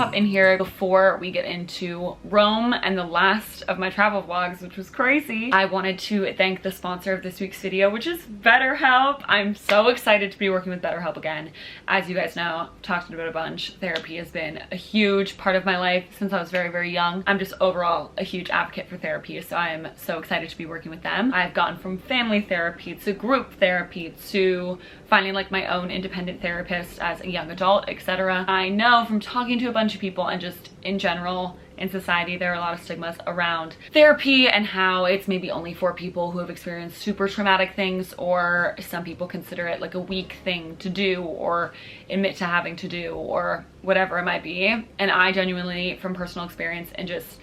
pop in here before we get into Rome and the last of my travel vlogs, which was crazy. I wanted to thank the sponsor of this week's video, which is BetterHelp. I'm so excited to be working with BetterHelp again. As you guys know, talked about it a bunch. Therapy has been a huge part of my life since I was very, very young. I'm just overall a huge advocate for therapy, so I am so excited to be working with them. I've gone from family therapy to group therapy to finding like my own independent therapist as a young adult, etc. I know from talking to a bunch of people and just in general in society, there are a lot of stigmas around therapy and how it's maybe only for people who have experienced super traumatic things, or some people consider it like a weak thing to do or admit to having to do or whatever it might be. And I genuinely, from personal experience and just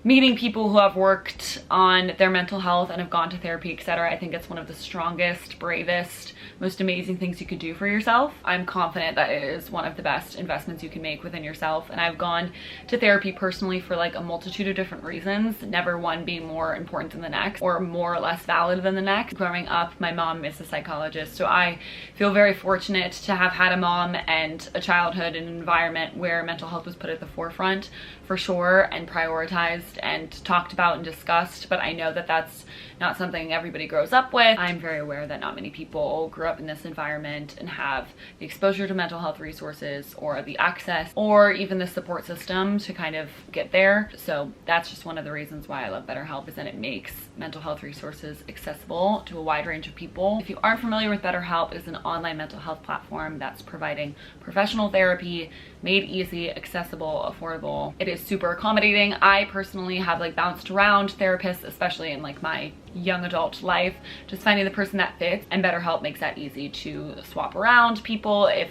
meeting people who have worked on their mental health and have gone to therapy, etc., I think it's one of the strongest, bravest, most amazing things you could do for yourself. I'm confident that it is one of the best investments you can make within yourself. And I've gone to therapy personally for like a multitude of different reasons, never one being more important than the next or more or less valid than the next. Growing up, my mom is a psychologist, so I feel very fortunate to have had a mom and a childhood and an environment where mental health was put at the forefront for sure, and prioritized and talked about and discussed. But I know that that's not something everybody grows up with. I'm very aware that not many people grew up in this environment and have the exposure to mental health resources or the access or even the support system to kind of get there. So that's just one of the reasons why I love BetterHelp, is that it makes mental health resources accessible to a wide range of people. If you aren't familiar with BetterHelp, it's an online mental health platform that's providing professional therapy made easy, accessible, affordable. It is super accommodating. I personally have like bounced around therapists, especially in like my young adult life, just finding the person that fits, and BetterHelp makes that easy to swap around people if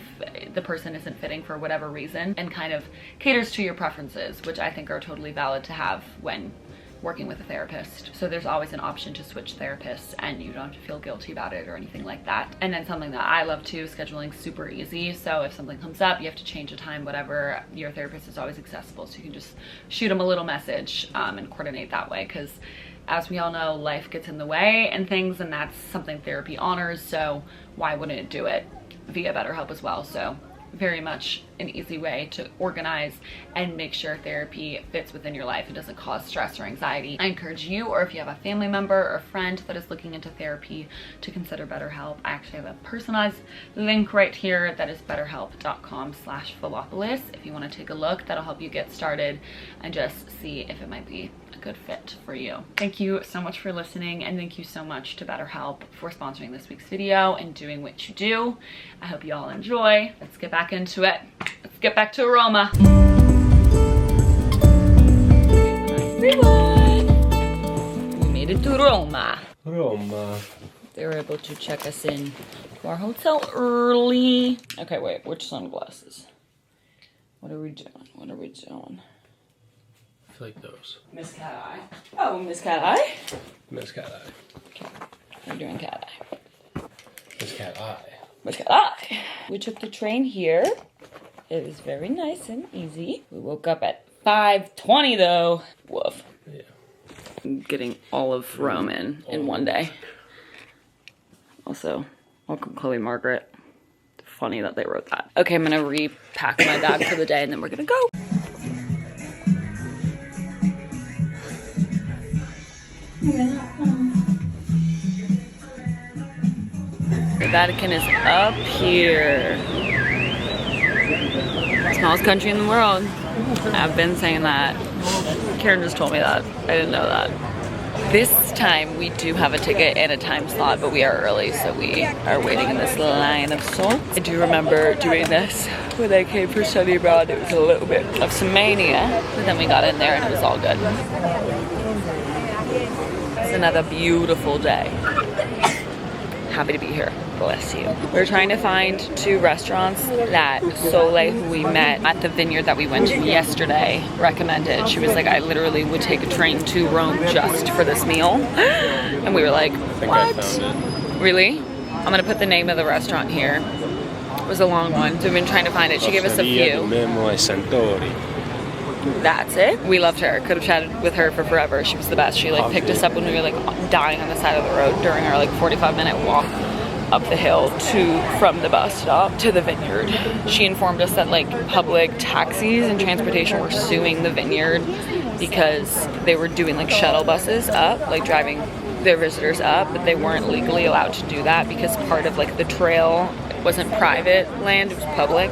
the person isn't fitting for whatever reason, and kind of caters to your preferences, which I think are totally valid to have when working with a therapist. So there's always an option to switch therapists and you don't have to feel guilty about it or anything like that. And then something that I love too, scheduling super easy. So if something comes up, you have to change a time, whatever, your therapist is always accessible. So you can just shoot them a little message and coordinate that way, because as we all know, life gets in the way and things, and that's something therapy honors. So why wouldn't it do it via BetterHelp as well? So very much an easy way to organize and make sure therapy fits within your life and doesn't cause stress or anxiety. I encourage you, or if you have a family member or a friend that is looking into therapy, to consider BetterHelp. I actually have a personalized link right here that is betterhelp.com/Philopolis. If you want to take a look, that'll help you get started and just see if it might be a good fit for you. Thank you so much for listening, and thank you so much to BetterHelp for sponsoring this week's video and doing what you do. I hope you all enjoy. Let's get back into it. Let's get back to Roma. Everyone, we made it to Roma. Roma. They were able to check us in to our hotel early. Okay, wait, which sunglasses? What are we doing? What are we doing? I feel like those. Miss Cat Eye. Oh, Miss Cat Eye? Miss Cat Eye. Okay, we're doing Cat Eye. Miss Cat Eye. Miss Cat Eye. We took the train here. It was very nice and easy. We woke up at 5:20 though. Woof. Yeah. I'm getting all of Rome in one day. Also, welcome Chloe Margaret. Funny that they wrote that. Okay, I'm gonna repack my bag for the day and then we're gonna go. The Vatican is up here. Smallest country in the world. I've been saying that. Karen just told me that. I didn't know that. This time we do have a ticket and a time slot, but we are early, so we are waiting in this line of sorts. I do remember doing this when I came for study abroad. It was a little bit of some mania, but then we got in there and it was all good. It's another beautiful day. Happy to be here. Bless you. We're trying to find 2 restaurants that Chloë, who we met at the vineyard that we went to yesterday, recommended. She was like, I literally would take a train to Rome just for this meal. And we were like, what? I found it. Really? I'm gonna put the name of the restaurant here. It was a long one, so we've been trying to find it. She gave us a few. That's it. We loved her. Could have chatted with her for forever. She was the best. She like picked us up when we were like dying on the side of the road during our like 45-minute walk up the hill from the bus stop to the vineyard. She informed us that like public taxis and transportation were suing the vineyard because they were doing like shuttle buses up, like driving their visitors up, but they weren't legally allowed to do that because part of like the trail wasn't private land, it was public.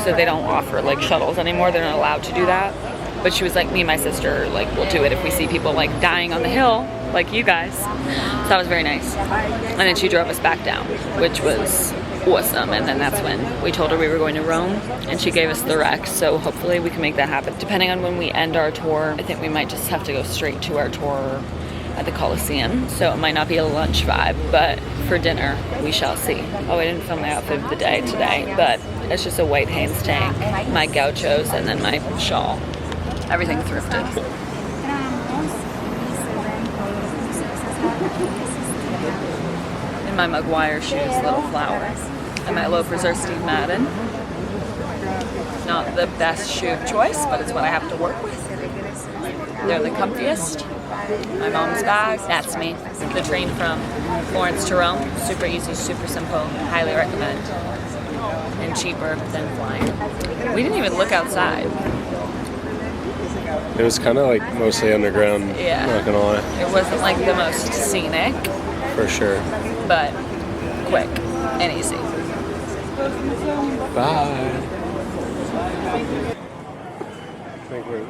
So they don't offer like shuttles anymore, they're not allowed to do that. But she was like, me and my sister like will do it if we see people like dying on the hill, like you guys. So that was very nice. And then she drove us back down, which was awesome. And then that's when we told her we were going to Rome and she gave us the rec. So hopefully we can make that happen. Depending on when we end our tour, I think we might just have to go straight to our tour at the Colosseum. So it might not be a lunch vibe, but for dinner, we shall see. Oh, I didn't film my outfit of the day today, but it's just a white Hanes tank, my gauchos, and then my shawl. Everything thrifted. And my Maguire shoes, little flowers. And my loafers are Steve Madden. Not the best shoe choice, but it's what I have to work with. They're the comfiest. My mom's bag, that's me. The train from Florence to Rome, super easy, super simple, highly recommend. And cheaper than flying. We didn't even look outside. It was kind of like mostly underground, yeah. Not gonna lie. It wasn't like the most scenic. For sure. But quick and easy. Bye. I think we're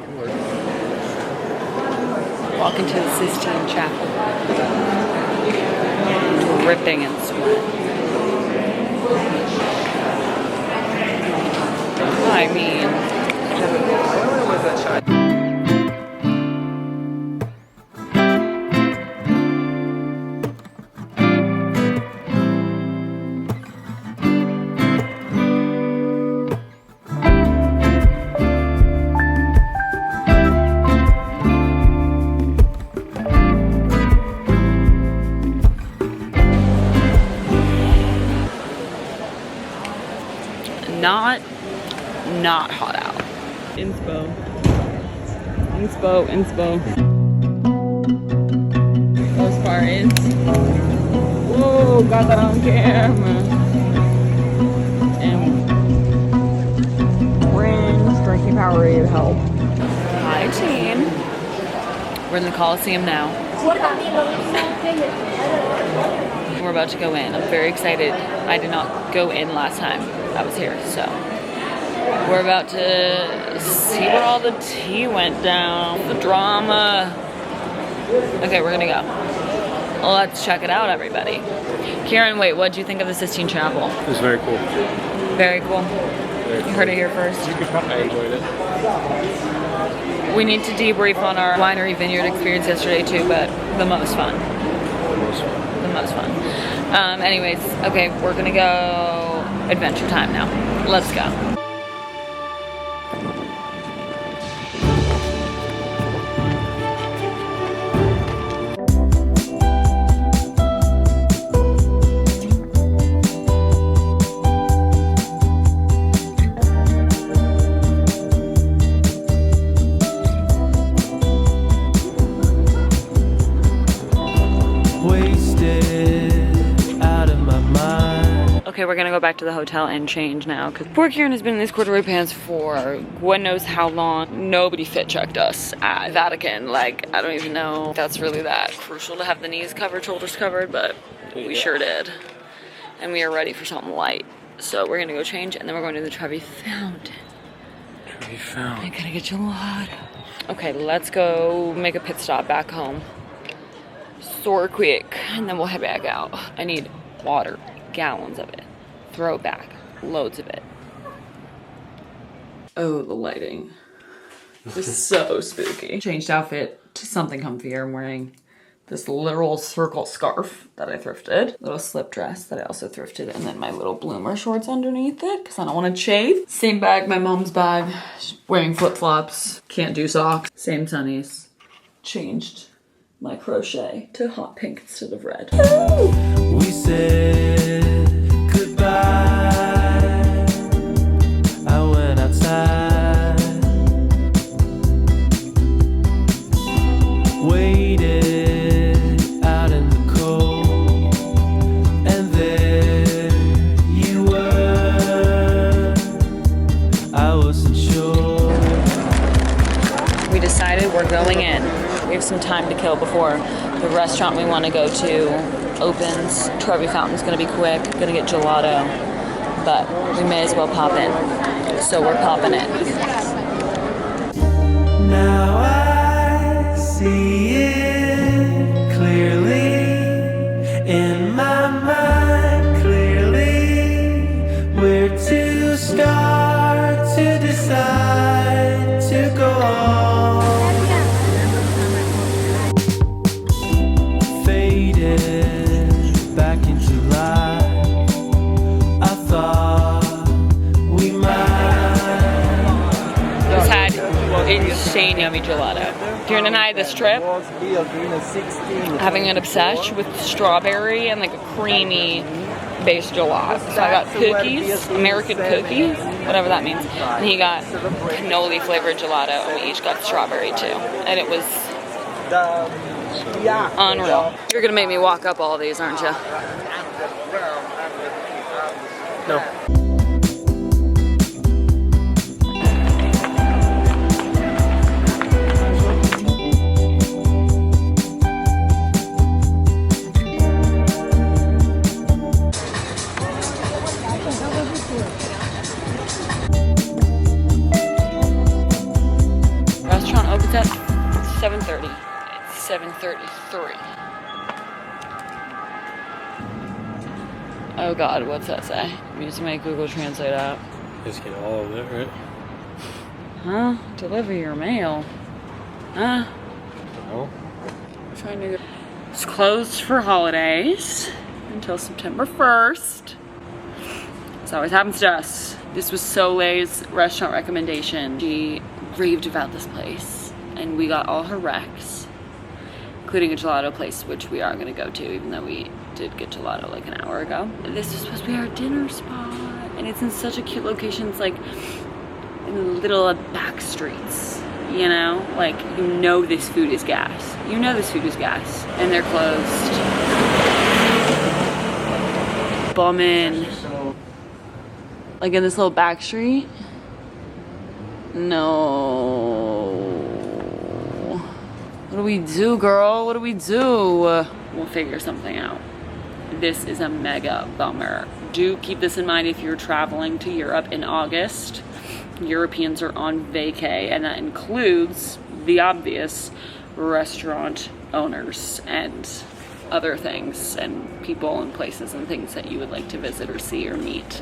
walking to the Sistine Chapel. Dripping in sweat. I mean... Not hot out. Inspo. Those far ends. Whoa, got that on camera. And rings, drinking Powerade help. Hi team. We're in the Colosseum now. We're about to go in. I'm very excited. I did not go in last time I was here, so. We're about to see where all the tea went down, the drama. Okay, we're gonna go. Let's check it out, everybody. Kieran, wait, what'd you think of the Sistine Chapel? It was very cool. Very cool. You heard it here first. I enjoyed it. We need to debrief on our winery vineyard experience yesterday too, but the most fun. The most fun. Anyways, okay, we're gonna go adventure time now. Let's go. Okay, we're gonna go back to the hotel and change now because poor Kieran has been in these corduroy pants for God knows how long. Nobody fit checked us at Vatican. Like, I don't even know if that's really that crucial to have the knees covered, shoulders covered, but we sure did. And we are ready for something light. So we're gonna go change and then we're going to the Trevi Fountain. Trevi Fountain. I gotta get gelato. Okay, let's go make a pit stop back home. So quick, and then we'll head back out. I need water, gallons of it. Throw it back, loads of it. Oh, the lighting. This is so spooky. Changed outfit to something comfier. I'm wearing this literal circle scarf that I thrifted. Little slip dress that I also thrifted. And then my little bloomer shorts underneath it because I don't want to shave. Same bag, my mom's bag. Wearing flip-flops. Can't do socks. Same sunnies. Changed my crochet to hot pink instead of red. Woo! We said goodbye. I went outside, waited out in the cold, and then excited. We're going in. We have some time to kill before the restaurant we want to go to opens. Trevi Fountain's gonna be quick. Gonna get gelato, but we may as well pop in. So we're popping in. Now I see it clearly in my mind, clearly where to start to decide to go on. Faded back into life. I thought we might. Just had insane yummy gelato. During the night of this trip, having an obsession with strawberry and like a creamy based gelato. So I got cookies, American cookies, whatever that means. And he got cannoli flavored gelato, and we each got strawberry too. And it was unreal. You're gonna make me walk up all these, aren't you? No. Restaurant opens at 7:30. It's 7:33. Oh God, what's that say? I'm using my Google Translate app. Just get all of it, right? Huh? Deliver your mail. Huh? No. Trying to. It's closed for holidays until September 1st. This always happens to us. This was Soleil's restaurant recommendation. She raved about this place, and we got all her recs, including a gelato place, which we are gonna go to, even though we did get gelato like an hour ago. This is supposed to be our dinner spot, and it's in such a cute location. It's like in the little back streets, you know? Like, you know this food is gas. You know this food is gas. And they're closed. Bummin'. Like in this little back street? No. What do we do, girl? What do we do? We'll figure something out. This is a mega bummer. Do keep this in mind if you're traveling to Europe in August. Europeans are on vacay, and that includes the obvious restaurant owners and other things and people and places and things that you would like to visit or see or meet.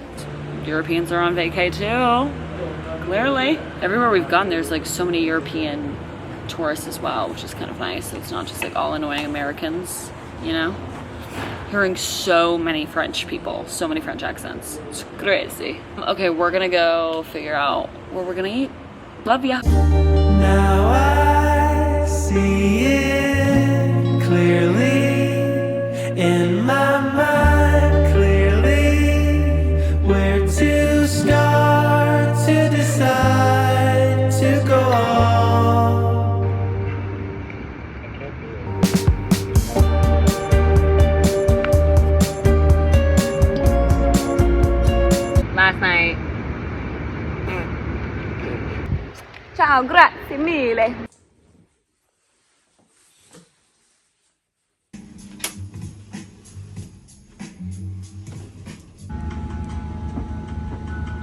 Europeans are on vacay too, clearly. Everywhere we've gone, there's like so many European tourists as well, which is kind of nice. It's not just like all annoying Americans, you know? Hearing so many French people, so many French accents. It's crazy. Okay, we're gonna go figure out where we're gonna eat. Love ya. Now I see it clearly in my mind, clearly where to start to decide to go on. Last night. Ciao, grazie mille.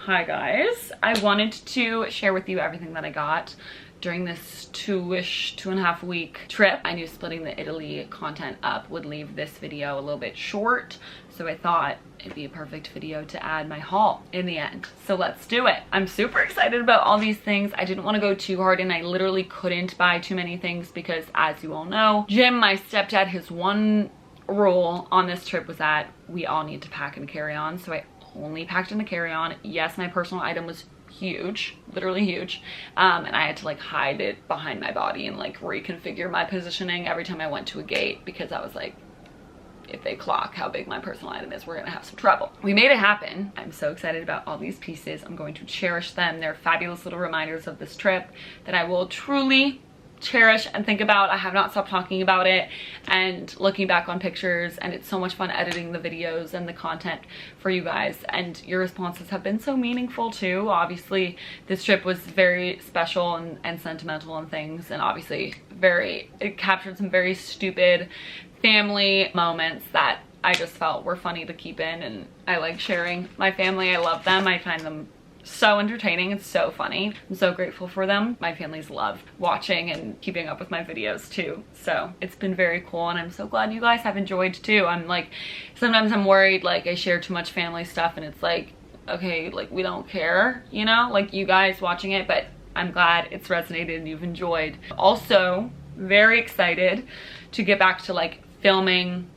Hi guys, I wanted to share with you everything that I got during this 2.5 week trip. I knew splitting the Italy content up would leave this video a little bit short, so I thought it'd be a perfect video to add my haul in the end. So let's do it. I'm super excited about all these things. I didn't want to go too hard, and I literally couldn't buy too many things because, as you all know, Jim, my stepdad, his one rule on this trip was that we all need to pack and carry on. So I only packed in the carry-on. Yes, my personal item was huge, literally huge, and I had to like hide it behind my body and like reconfigure my positioning every time I went to a gate, because I was like, if they clock how big my personal item is, we're gonna have some trouble. We made it happen. I'm so excited about all these pieces. I'm going to cherish them. They're fabulous little reminders of this trip that I will truly cherish and think about. I have not stopped talking about it and looking back on pictures, and it's so much fun editing the videos and the content for you guys, and your responses have been so meaningful too. Obviously this trip was very special and sentimental and things, and obviously it captured some very stupid family moments that I just felt were funny to keep in, and I like sharing my family. I love them. I find them so entertaining. It's so funny. I'm so grateful for them. My family's love watching and keeping up with my videos too. So it's been very cool, and I'm so glad you guys have enjoyed too. I'm like, sometimes I'm worried like I share too much family stuff and it's like, okay, like we don't care, you know, like you guys watching it, but I'm glad it's resonated and you've enjoyed. Also very excited to get back to like filming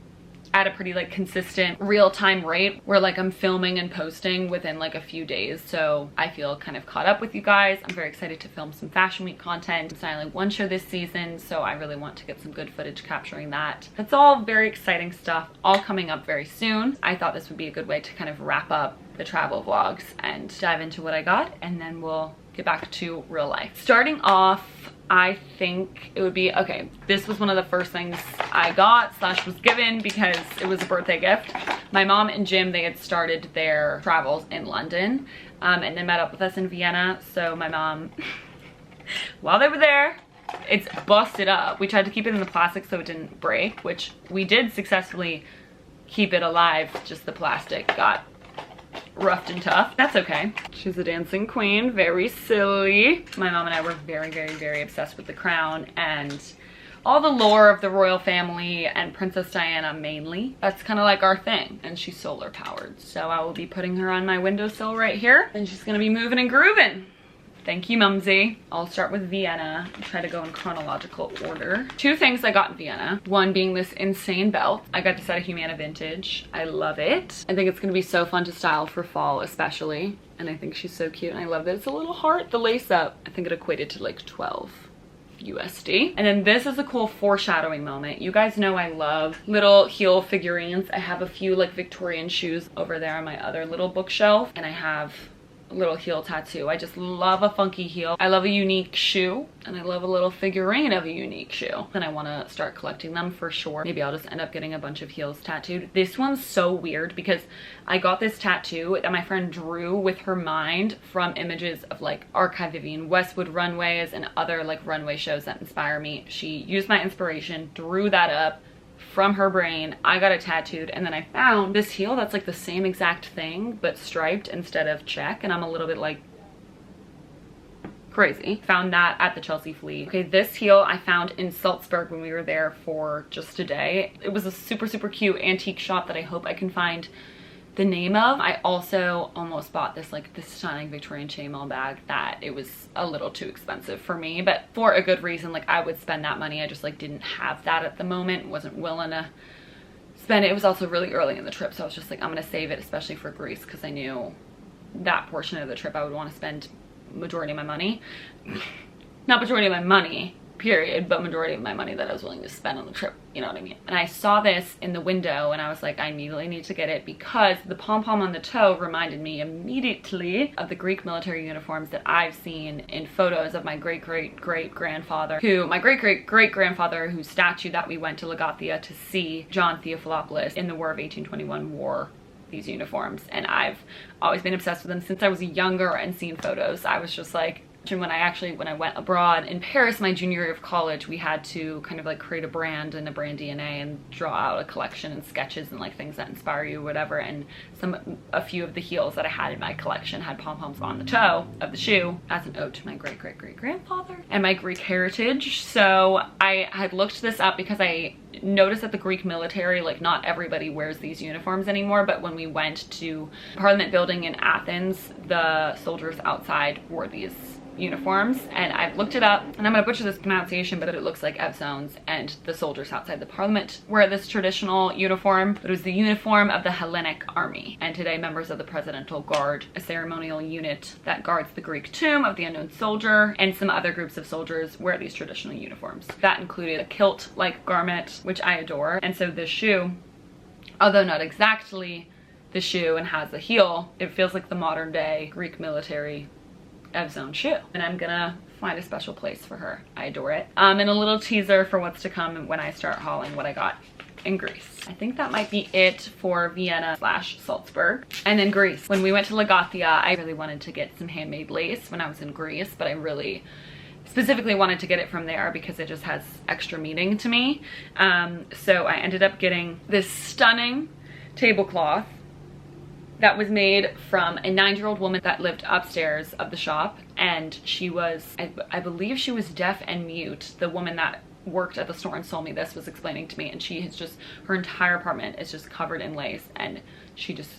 at a pretty like consistent real-time rate where like I'm filming and posting within like a few days, so I feel kind of caught up with you guys. I'm very excited to film some fashion week content. I'm styling one show this season, so I really want to get some good footage capturing that. That's all very exciting stuff, all coming up very soon. I thought this would be a good way to kind of wrap up the travel vlogs and dive into what I got, and then we'll get back to real life. Starting off, I think it would be, okay, this was one of the first things I got / was given because it was a birthday gift. My mom and Jim, they had started their travels in London and then met up with us in Vienna. So my mom, while they were there, it's busted up. We tried to keep it in the plastic so it didn't break, which we did successfully keep it alive, just the plastic got roughed and tough. That's okay. She's a dancing queen, very silly. My mom and I were very obsessed with the crown and all the lore of the royal family and Princess Diana mainly. That's kind of like our thing, and she's solar powered. So I will be putting her on my windowsill right here, and she's gonna be moving and grooving. Thank you, Mumsy. I'll start with Vienna and try to go in chronological order. Two things I got in Vienna. One being this insane belt. I got this at a Humana Vintage. I love it. I think it's gonna be so fun to style for fall especially. And I think she's so cute, and I love that it's a little heart, the lace up. I think it equated to like 12 USD. And then this is a cool foreshadowing moment. You guys know I love little heel figurines. I have a few like Victorian shoes over there on my other little bookshelf, and I have little heel tattoo. I just love a funky heel. I love a unique shoe, and I love a little figurine of a unique shoe, and I want to start collecting them for sure. Maybe I'll just end up getting a bunch of heels tattooed. This one's so weird because I got this tattoo that my friend drew with her mind from images of like Archive Vivienne Westwood runways and other like runway shows that inspire me. She used my inspiration, drew that up from her brain. I got it tattooed, and then I found this heel that's like the same exact thing but striped instead of check, and I'm a little bit like crazy. Found that at the Chelsea Flea. Okay, this heel I found in Salzburg when we were there for just a day. It was a super cute antique shop that I hope I can find the name of. I also almost bought this stunning Victorian chainmail bag that it was a little too expensive for me, but for a good reason. Like I would spend that money. I just like didn't have that at the moment, wasn't willing to spend it. It was also really early in the trip, so I was just like, I'm gonna save it, especially for Greece, because I knew that portion of the trip I would want to spend majority of my money. Not majority of my money period, but majority of my money that I was willing to spend on the trip, you know what I mean? And I saw this in the window, and I was like, I immediately need to get it because the pom-pom on the toe reminded me immediately of the Greek military uniforms that I've seen in photos of my great-great-great-grandfather, whose statue that we went to Lagathia to see, John Theophilopoulos, in the War of 1821 wore these uniforms, and I've always been obsessed with them since I was younger and seen photos. I was just like, when I went abroad in Paris my junior year of college, we had to kind of like create a brand and a brand DNA and draw out a collection and sketches and like things that inspire you or whatever, and a few of the heels that I had in my collection had pom-poms on the toe of the shoe as an ode to my great-great-great-grandfather and my Greek heritage. So I had looked this up because I noticed that the Greek military, like not everybody wears these uniforms anymore, but when we went to Parliament building in Athens, the soldiers outside wore these uniforms, and I've looked it up, and I'm gonna butcher this pronunciation, but it looks like Evzones, and the soldiers outside the Parliament wear this traditional uniform, but it was the uniform of the Hellenic army, and today members of the Presidential Guard, a ceremonial unit that guards the Greek tomb of the unknown soldier, and some other groups of soldiers wear these traditional uniforms. That included a kilt-like garment, which I adore, and so this shoe, although not exactly the shoe and has a heel, it feels like the modern day Greek military Evzone shoe. And I'm gonna find a special place for her. I adore it. And a little teaser for what's to come when I start hauling what I got in Greece. I think that might be it for Vienna / Salzburg. And then Greece. When we went to Lagathia, I really wanted to get some handmade lace when I was in Greece, but I really specifically wanted to get it from there because it just has extra meaning to me. So I ended up getting this stunning tablecloth that was made from a 9-year-old woman that lived upstairs of the shop, and she was, I believe she was deaf and mute. The woman that worked at the store and sold me this was explaining to me, and she has just, her entire apartment is just covered in lace, and she just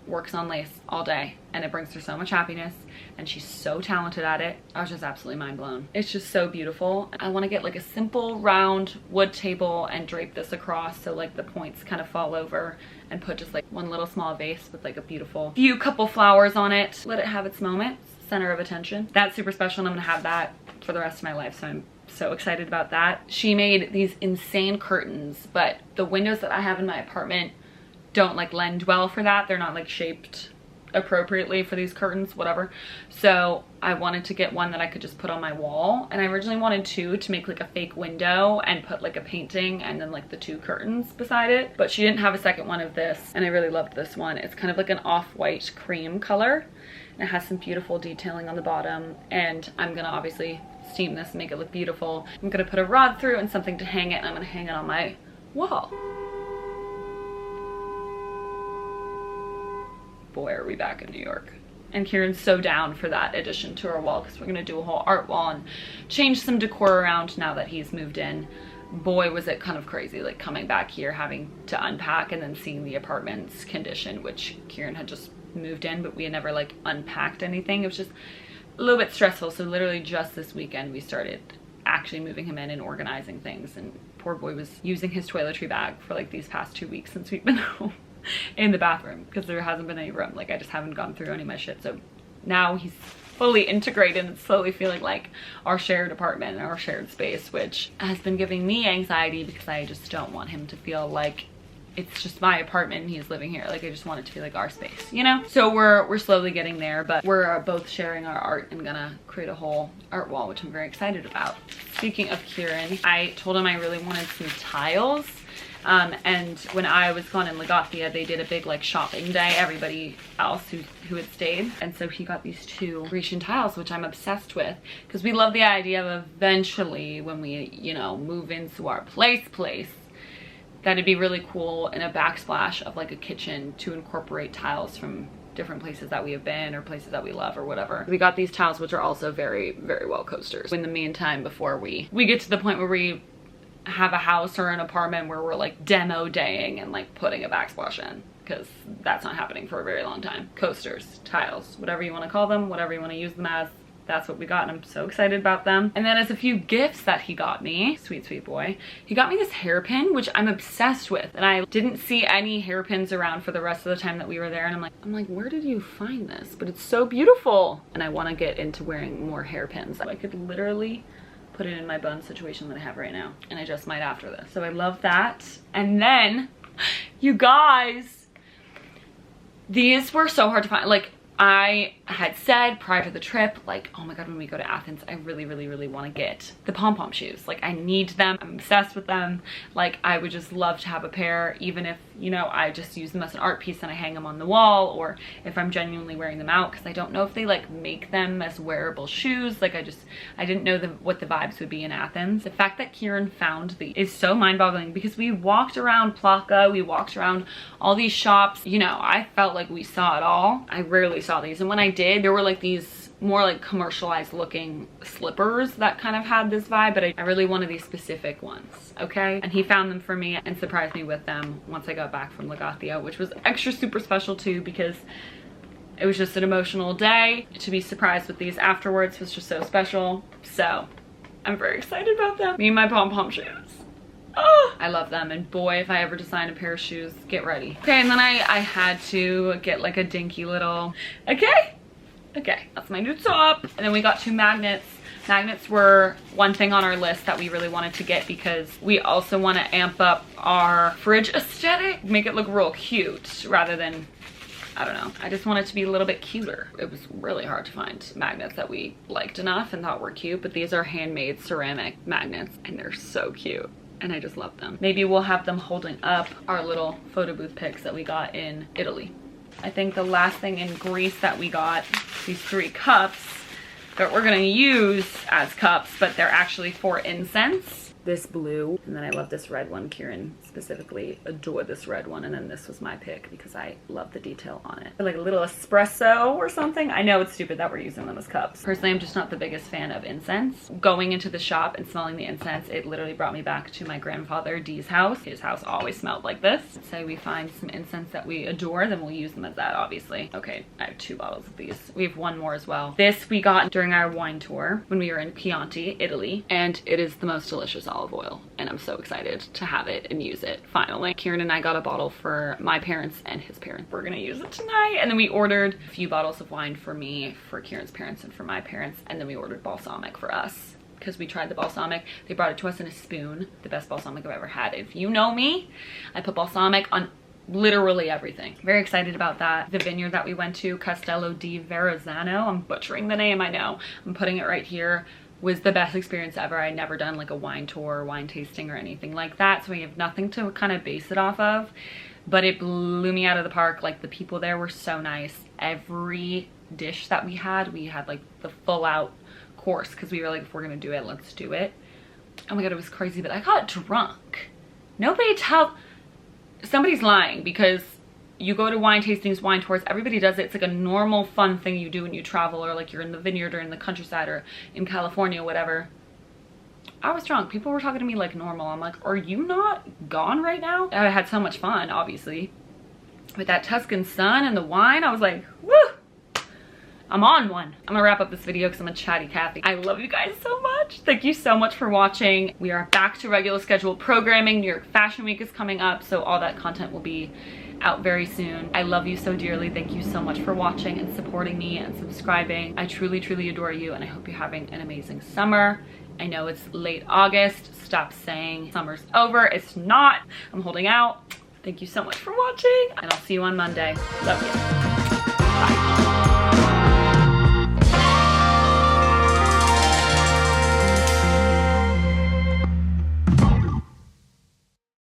works on lace all day, and it brings her so much happiness, and she's so talented at it. I was just absolutely mind blown. It's just so beautiful. I want to get like a simple round wood table and drape this across so like the points kind of fall over, and put just like one little small vase with like a beautiful few couple flowers on it. Let it have its moment, center of attention. That's super special, and I'm gonna have that for the rest of my life, so I'm so excited about that. She made these insane curtains, but the windows that I have in my apartment don't like lend well for that. They're not like shaped appropriately for these curtains, whatever. So I wanted to get one that I could just put on my wall, and I originally wanted two to make like a fake window and put like a painting and then like the 2 curtains beside it, but she didn't have a second one of this, and I really loved this one. It's kind of like an off-white cream color, and it has some beautiful detailing on the bottom, and I'm gonna obviously steam this and make it look beautiful. I'm gonna put a rod through and something to hang it, and I'm gonna hang it on my wall. Boy, are we back in New York. And Kieran's so down for that addition to our wall, because we're gonna do a whole art wall and change some decor around now that he's moved in. Boy, was it kind of crazy, like coming back here, having to unpack and then seeing the apartment's condition, which Kieran had just moved in, but we had never like unpacked anything. It was just a little bit stressful. So literally just this weekend we started actually moving him in and organizing things, and poor boy was using his toiletry bag for like these past 2 weeks since we've been home in the bathroom, because there hasn't been any room. Like I just haven't gone through any of my shit. So now he's fully integrated and slowly feeling like our shared apartment and our shared space, which has been giving me anxiety because I just don't want him to feel like it's just my apartment and he's living here. Like I just want it to be like our space, you know? So we're slowly getting there, but we're both sharing our art and gonna create a whole art wall, which I'm very excited about. Speaking of Kieran, I told him I really wanted some tiles. And when I was gone in Lagathia, they did a big like shopping day, everybody else who had stayed. And so he got these 2 Grecian tiles, which I'm obsessed with, because we love the idea of eventually when we, you know, move into our place, that it'd be really cool in a backsplash of like a kitchen to incorporate tiles from different places that we have been or places that we love or whatever. We got these tiles, which are also very, very well coasters. In the meantime, before we get to the point where we have a house or an apartment where we're like demo daying and like putting a backsplash in, because that's not happening for a very long time. Coasters, tiles, whatever you want to call them, whatever you want to use them as, that's what we got, and I'm so excited about them. And then as a few gifts that he got me, sweet, sweet boy, he got me this hairpin, which I'm obsessed with. And I didn't see any hairpins around for the rest of the time that we were there. And I'm like, where did you find this? But it's so beautiful. And I want to get into wearing more hairpins. I could literally put it in my bun situation that I have right now, and I just might after this. So I love that. And then, you guys, these were so hard to find. Like, I had said prior to the trip, like, oh my god, when we go to Athens, I really, really, really want to get the pom-pom shoes. Like, I need them. I'm obsessed with them. Like, I would just love to have a pair, even if, you know, I just use them as an art piece and I hang them on the wall, or if I'm genuinely wearing them out, because I don't know if they like make them as wearable shoes. Like, I didn't know what the vibes would be in Athens. The fact that Kieran found these is so mind-boggling, because we walked around Plaka, we walked around all these shops. You know, I felt like we saw it all. I rarely saw these, and when I did, there were like these more like commercialized looking slippers that kind of had this vibe, but I really wanted these specific ones, okay? And he found them for me and surprised me with them once I got back from Lagathia, which was extra super special too, because it was just an emotional day. To be surprised with these afterwards was just so special. So I'm very excited about them. Me and my pom-pom shoes. Oh, I love them, and boy, if I ever design a pair of shoes, get ready. Okay, and then I had to get like a dinky little, okay, that's my new top. And then we got 2 magnets. Magnets were one thing on our list that we really wanted to get, because we also want to amp up our fridge aesthetic, make it look real cute rather than I don't know. I just want it to be a little bit cuter. It was really hard to find magnets that we liked enough and thought were cute, but these are handmade ceramic magnets and they're so cute. And I just love them. Maybe we'll have them holding up our little photo booth pics that we got in Italy. I think the last thing in Greece that we got, these 3 cups that we're gonna use as cups, but they're actually for incense. This blue, and then I love this red one. Kieran specifically adored this red one, and then this was my pick because I love the detail on it. Like a little espresso or something. I know it's stupid that we're using them as cups. Personally, I'm just not the biggest fan of incense. Going into the shop and smelling the incense, it literally brought me back to my grandfather Dee's house. His house always smelled like this. Say we find some incense that we adore, then we'll use them as that, obviously. Okay, I have 2 bottles of these. We have 1 more as well. This we got during our wine tour when we were in Chianti, Italy, and it is the most delicious olive oil, and I'm so excited to have it and use it finally. Kieran and I got a bottle for my parents and his parents. We're gonna use it tonight. And then we ordered a few bottles of wine for me, for Kieran's parents, and for my parents, and then we ordered balsamic for us because we tried the balsamic. They brought it to us in a spoon. The best balsamic I've ever had. If you know me, I put balsamic on literally everything. Very excited about that. The vineyard that we went to, Castello di Verrazzano, I'm butchering the name, I know. I'm putting it right here. Was the best experience ever. I'd never done like a wine tour or wine tasting or anything like that, so we have nothing to kind of base it off of, but it blew me out of the park. Like the people there were so nice. Every dish that we had like the full out course because we were like, if we're gonna do it, let's do it. Oh my god, it was crazy, but I got drunk. Somebody's lying because you go to wine tastings, wine tours, everybody does it. It's like a normal fun thing you do when you travel, or like you're in the vineyard or in the countryside or in California, whatever. I was drunk. People were talking to me like normal. I'm like, are you not gone right now? I had so much fun, obviously. With that Tuscan sun and the wine, I was like, woo! I'm on one. I'm gonna wrap up this video because I'm a chatty Cathy. I love you guys so much. Thank you so much for watching. We are back to regular scheduled programming. New York Fashion Week is coming up, so all that content will be out very soon. I love you so dearly. Thank you so much for watching and supporting me and subscribing. I truly, truly adore you, and I hope you're having an amazing summer. I know it's late August. Stop saying summer's over. It's not. I'm holding out. Thank you so much for watching, and I'll see you on Monday. Love you.